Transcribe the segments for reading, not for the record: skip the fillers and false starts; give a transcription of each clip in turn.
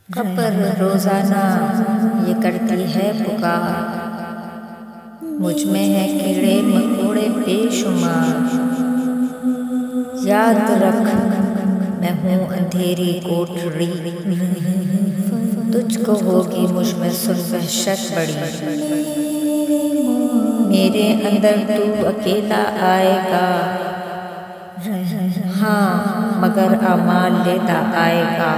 कब्र रोज़ाना ये करती है पुकार, मुझ में है कीड़े मकोड़े बेशुमार। याद रख मैं हूँ अंधेरी कोठरी, तुझको होगी मुझ में सुन वहशत बड़ी। मेरे अंदर तू अकेला आएगा, हाँ मगर अमाल लेता आएगा।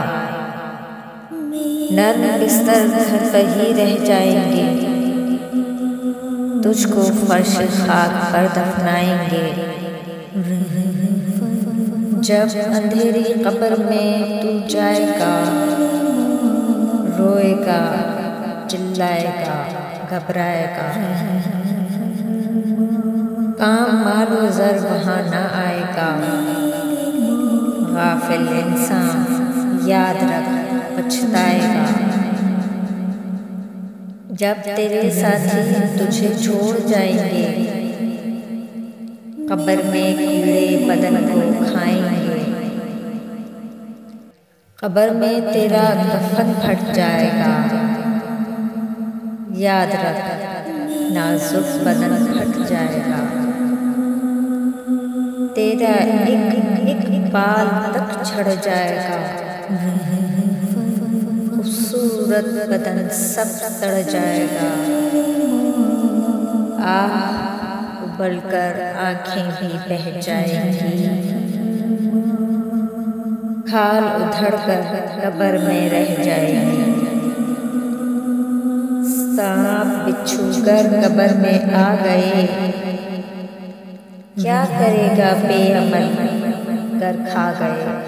नर्म बिस्तर घर पर ही रह जाएंगे, तुझको फर्श खाक पर दफनाएंगे। जब अंधेरी कब्र में तू जाएगा, रोएगा चिल्लाएगा घबराएगा। काम मालो ज़र वहाँ न आएगा, गाफिल इंसान याद रख पछताएगा। जब तेरे साथी तुझे छोड़ जाएंगे, कब्र में कीड़े बदन को खाएंगे। कब्र में तेरा कफन फट जाएगा, याद रख नाजुक बदन फट जाएगा। तेरा एक बाल तक झड़ जाएगा, खूबसूरत बदन सब सड़ जाएगा। उबल कर आँखें भी बह जाएंगी, खाल उधड़ कर कब्र में रह जाएंगी। सांप बिच्छू कर कब्र में आ गए, क्या करेगा बेअमल कर खा गए।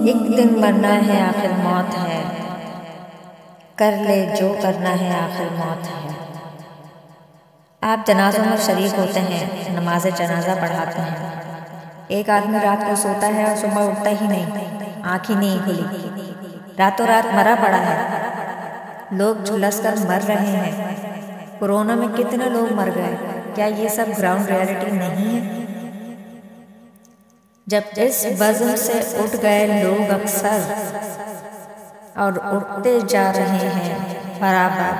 एक दिन मरना है आखिर मौत है, कर ले जो करना है आखिर मौत है। आप जनाजों में शरीक होते हैं, नमाज जनाजा पढ़ाते हैं। एक आदमी रात को सोता है और सुबह उठता ही नहीं, आँख ही नहीं खुली, रातों रात मरा पड़ा है। लोग झुलस कर मर रहे हैं। कोरोना में कितने लोग मर गए, क्या ये सब ग्राउंड रियलिटी नहीं है? जब इस वज़न से उठ गए लोग अक्सर और उठते जा रहे हैं बराबर,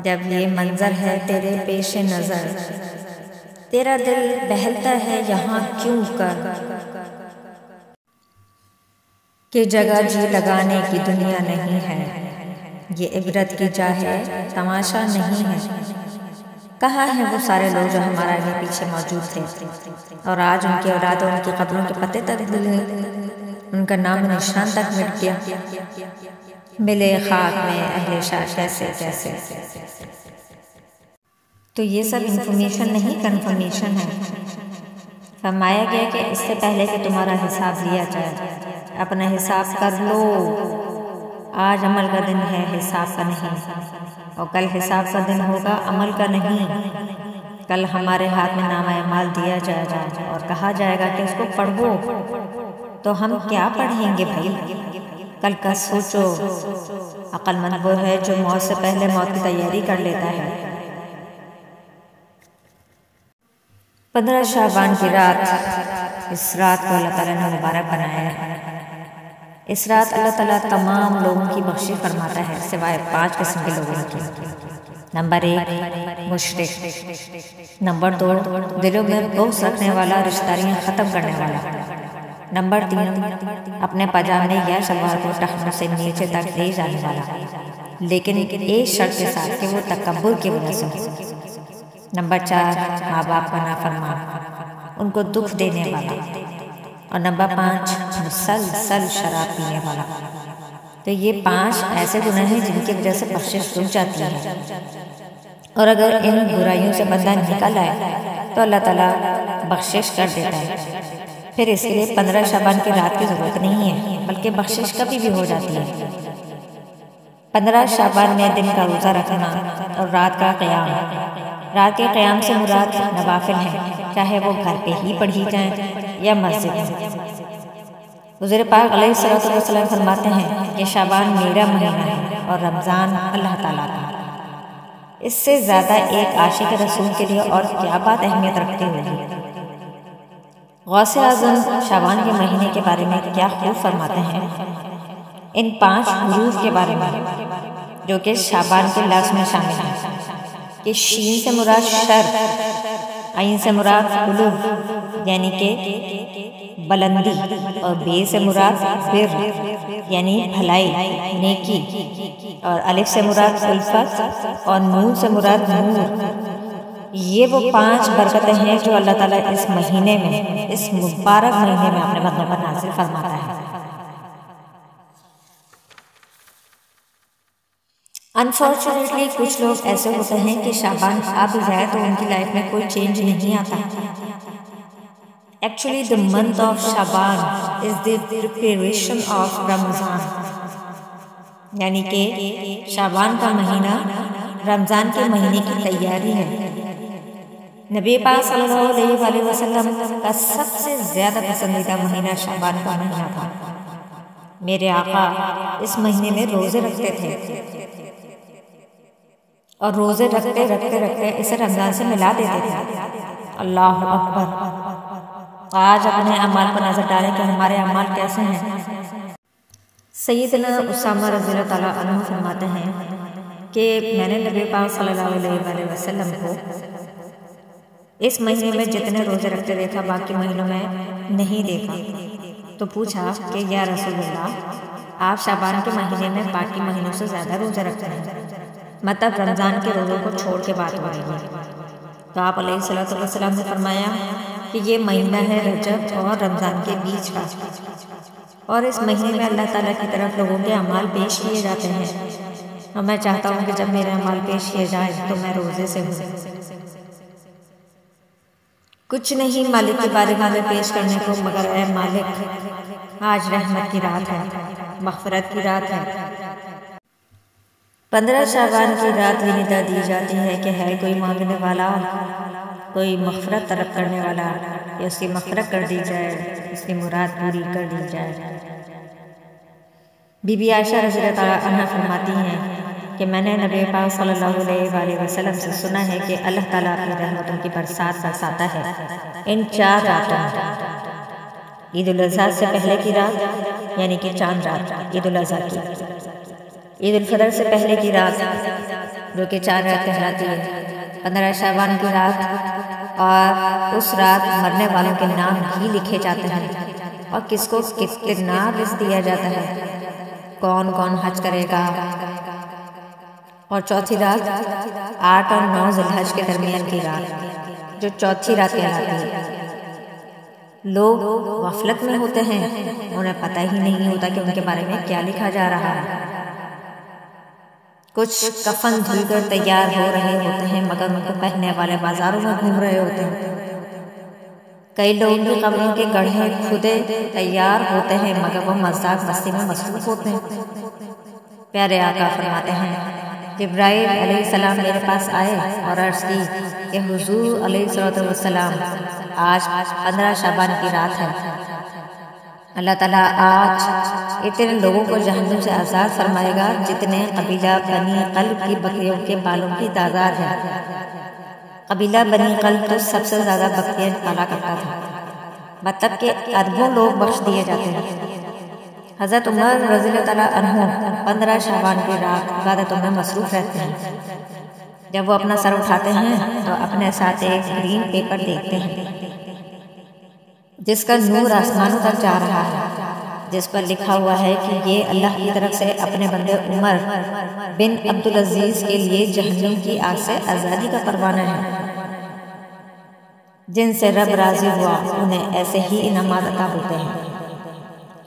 जब ये मंजर है तेरे पेश नज़र, तेरा दिल बहलता है यहाँ क्यों कर कि जगह जी लगाने की दुनिया नहीं है। ये इबरत की जा है, तमाशा नहीं है। कहाँ हैं वो सारे लोग जो हमारे आगे पीछे मौजूद थे और आज उनकी औलाद और उनकी कब्रों के पते तक भूल गए, उनका नाम निशान तक मिट गया। मिले खाक में अहले शाह कैसे कैसे। तो ये सब इंफॉर्मेशन नहीं कन्फर्मेशन है। फरमाया गया कि इससे पहले कि तुम्हारा हिसाब लिया जाए, अपना हिसाब कर लो। आज अमल का दिन है, हिसाब का नहीं। और कल हिसाब का दिन होगा, अमल का नहीं। कल हमारे हाथ में नामा अमाल दिया जाएगा और कहा जाएगा कि इसको पढ़ो। तो हम क्या पढ़ेंगे भाई? कल का सोचो। अक्लमंद वो है जो मौत से पहले मौत की तैयारी कर लेता है। 15 शाबान की रात, इस रात को अल्लाह ताला ने मुबारक बनाया है। इस रात अल्लाह ताला तमाम लोगों की बख्शिश फरमाता है सिवाय 5 किस्म के लोगों की। नंबर 1 मुशरिक, नंबर 2 दिलों में बुग़्ज़ रखने वाला, रिश्तेदारियाँ ख़त्म करने वाला। नंबर 3 अपने पजामे या शलवार को टखनों से नीचे तक ले जाने वाला, लेकिन एक शर्त के साथ कि वो तकब्बुर की वजह से। नंबर 4 माँ बाप का नाफरमान, उनको दुख देने वाला। और नंबर 5 मुसलसल शराब पीने वाला। तो ये 5 ऐसे गुनाह हैं जिनकी वजह से बख्शिश रुक जाती है। और अगर इन बुराइयों से बंदा निकल आए तो अल्लाह ताला बख्शिश कर देता है। फिर इसके लिए 15 शाबान की रात की ज़रूरत नहीं है, बल्कि बख्शिश कभी भी हो जाती है। 15 शाबान में दिन का रोज़ा रखना और रात का क़याम। रात के क़याम से मुराद नवाफिल है, चाहे वो घर पे ही पढ़ी जाए या मस्जिद में। हुज़ूर पाक अलैहिस्सलातु वस्सलाम फरमाते हैं कि शाबान मेरा महीना है और रमज़ान अल्लाह ताला का। इससे ज़्यादा एक आशिक रसूल के लिए और क्या बात अहमियत रखती होगी। गौसे आज़म शाबान के महीने के बारे में क्या खूब फरमाते हैं, इन 5 हरूफ के बारे में जो कि शाबान के लफ्ज़ में शामिल हैं कि शीन से मुराद शर, आइन से मुराद कुलूब यानी कि बुलंदी, और बे से मुराद बिर यानी भलाई नेकी, और अलिफ से मुराद उल्फत, और नून से मुराद नूर। ये वो 5 बरकतें हैं जो अल्लाह ताला इस महीने में, इस मुबारक महीने में अपने बंदों पर नाज़िल फरमाता है। अनफॉर्चुनेटली कुछ लोग ऐसे होते हैं कि शाबान आ भी जाए तो उनकी लाइफ में कोई चेंज नहीं आता। Actually the month of Shaban is the preparation of Ramzan, यानी कि शाबान का महीना रमज़ान के महीने की तैयारी है। नबी पाक सल्लल्लाहु अलैहि वसल्लम का सबसे ज़्यादा पसंदीदा महीना शाबान का महीना था। मेरे आका इस महीने में रोज़े रखते थे और रोज़े रखते रखते रखते इसे रमज़ान से मिला देते थे। अल्लाह अकबर। आज अपने अमाल पर नज़र डालें कि हमारे अमाल कैसे हैं। सैयदना उसामा रज़ियल्लाहु ताला अन्हु फरमाते हैं कि मैंने नबी पाक सल्लल्लाहु अलैहि वसल्लम को इस महीने में जितने रोज़े रखते देखा, बाकी महीनों में नहीं देखा। तो पूछा कि या रसूलल्लाह, आप शाबान के महीने में बाकी महीनों से ज़्यादा रोज़े रखते हैं, मतलब रमज़ान के रोज़ों को छोड़ के बात हो रही है। तो आप अलैहिस्सलातु वस्सलाम ने फरमाया कि ये महीना है रजब और रमज़ान के बीच का, और इस महीने में अल्लाह ताला की तरफ लोगों के अमाल पेश किए जाते हैं, और मैं चाहता हूँ कि जब मेरे अमाल पेश किए जाए तो मैं रोज़े से हूँ। कुछ नहीं मालिक की बारगाह में पेश करने को, मगर ऐ मालिक, आज रहमत की रात है, मग़फ़िरत की रात है। 15 शाबान की रात भी निदा दी जाती है कि है कोई मांगने वाला, कोई मग़फ़िरत तलब करने वाला, या उसकी मग़फ़िरत कर दी जाए, उसकी मुराद पूरी कर दी जाए। बीबी आयशा रज़ियल्लाहु ताला अन्हा फरमाती हैं कि मैंने नबी पाक सल्लल्लाहु अलैहि वसल्लम से सुना है कि अल्लाह ताला अपनी रहमतों की बरसात बरसाता है इन 4 रातों में। ईद उल अज़हा से पहले की रात यानी कि चांद रात ईद उल अज़हा की, ईद उल फितर से पहले की रात जो कि 4 रात कहलाती है, 15 शाबान की रात, और उस रात मरने वालों के नाम भी लिखे जाते हैं और किसको कितना रिज़्क़ दिया जाता है, कौन कौन हज करेगा। और चौथी रात 8 और 9 ज़िलहज के दरमियान की रात जो चौथी रात कहलाती है। लोग गफलत में होते हैं, उन्हें पता ही नहीं होता कि उनके बारे में क्या लिखा जा रहा है। कुछ कफन धुलकर तैयार हो रहे होते हैं, मगर उनको पहनने वाले बाजारों में घूम रहे होते हैं। कई लोग भी कब्रों के गड्ढे खुदे तैयार होते हैं, मगर वो मज़ाक मस्ती में मसरूफ़ होते हैं। प्यारे आका फरमाते हैं, जिब्राइल अलैहिस्सलाम मेरे पास आए और अर्ज़ की कि हुज़ूर अलैहिस्सलातु वस्सलाम, आज 15 शाबान की रात है। अल्लाह ताला आज इतने लोगों को जहन्नुम से आज़ाद फरमाएगा जितने कबीला बनी क़ल्ब की बकरियों के बालों की तादाद है। कबीला बनी क़ल्ब तो सबसे ज़्यादा बकरियाँ पाला करता था, मतलब कि अरबों लोग बख्श दिए जाते हैं। हज़रत उमर रज़ियल्लाहु ताला अन्हु 15 शाबान की रात इबादतों में मसरूफ़ रहते हैं। जब वो अपना सर उठाते हैं तो अपने साथ एक ग्रीन पेपर देखते हैं जिसका नूर आसमानों तक जा रहा है, जिस पर लिखा हुआ है कि ये अल्लाह की तरफ से अपने बंदे उमर बिन अब्दुल अजीज़ के लिए जहन्नम की आग से आज़ादी का परवाना है। जिनसे रब राज़ी हुआ उन्हें ऐसे ही इनामात अता होते हैं।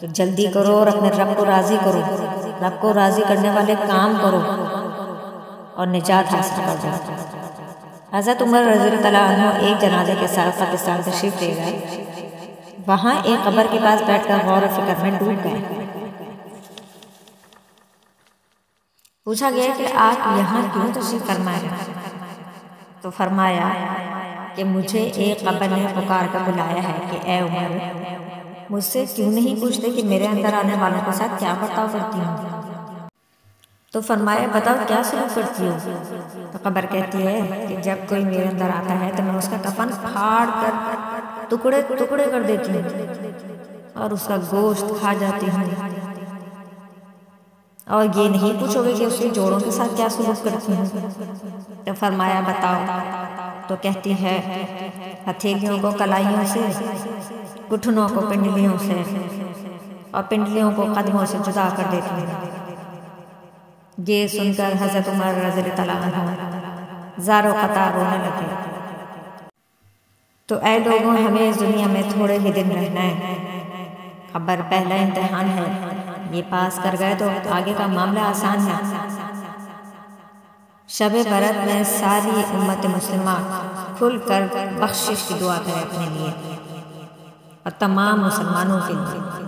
तो जल्दी करो और अपने रब को राज़ी करो, रब को राज़ी करने वाले काम करो और निजात हासिल कर जाओ। हज़रत उमर रज़ियल्लाहु ताला अन्हु एक जनाजे के साथ पाकिस्तान तशरीफ़ ले गए। वहाँ एक कब्र के पास बैठकर गौर और फिक्र में डूब गए। पूछा गया कि आप यहाँ क्यों तशरीफ़ फरमाए? तो फरमाया कि मुझे एक कब्र ने पुकार कर बुलाया है कि ए उमर, मुझसे क्यों नहीं पूछते कि मेरे अंदर आने वालों के साथ क्या बर्ताव करती हूँ। तो फरमाया बताओ क्या सलूक करती हो? तो कब्र कहती है कि जब कोई मेरे अंदर आता है तो मैं उसका कफन फाड़ कर टुकड़े टुकड़े कर देती हूँ और उसका गोश्त खा जाती हूँ। और ये नहीं पूछोगे कि उसके जोड़ों के साथ क्या सलूक करती हूँ। तो फरमाया बताओ। तो कहती है हथेलियों को कलाइयों से, घुटनों को पिंडलियों से और पिंडलियों को कदमों से जुदा कर देती हूँ। ये सुनकर हज़रत उमर रज़ियल्लाहु तआला अन्हु ज़ारो क़तार रोने लगे। तो ऐ लोगों, हमें इस दुनिया में थोड़े ही दिन रहना है। खबर पहला इम्तिहान है, ये पास कर गए तो आगे का मामला आसान है। शब बरत में सारी उम्मत मुस्लिमा खुलकर बख्शिश की दुआ करे अपने लिए और तमाम मुसलमानों के लिए।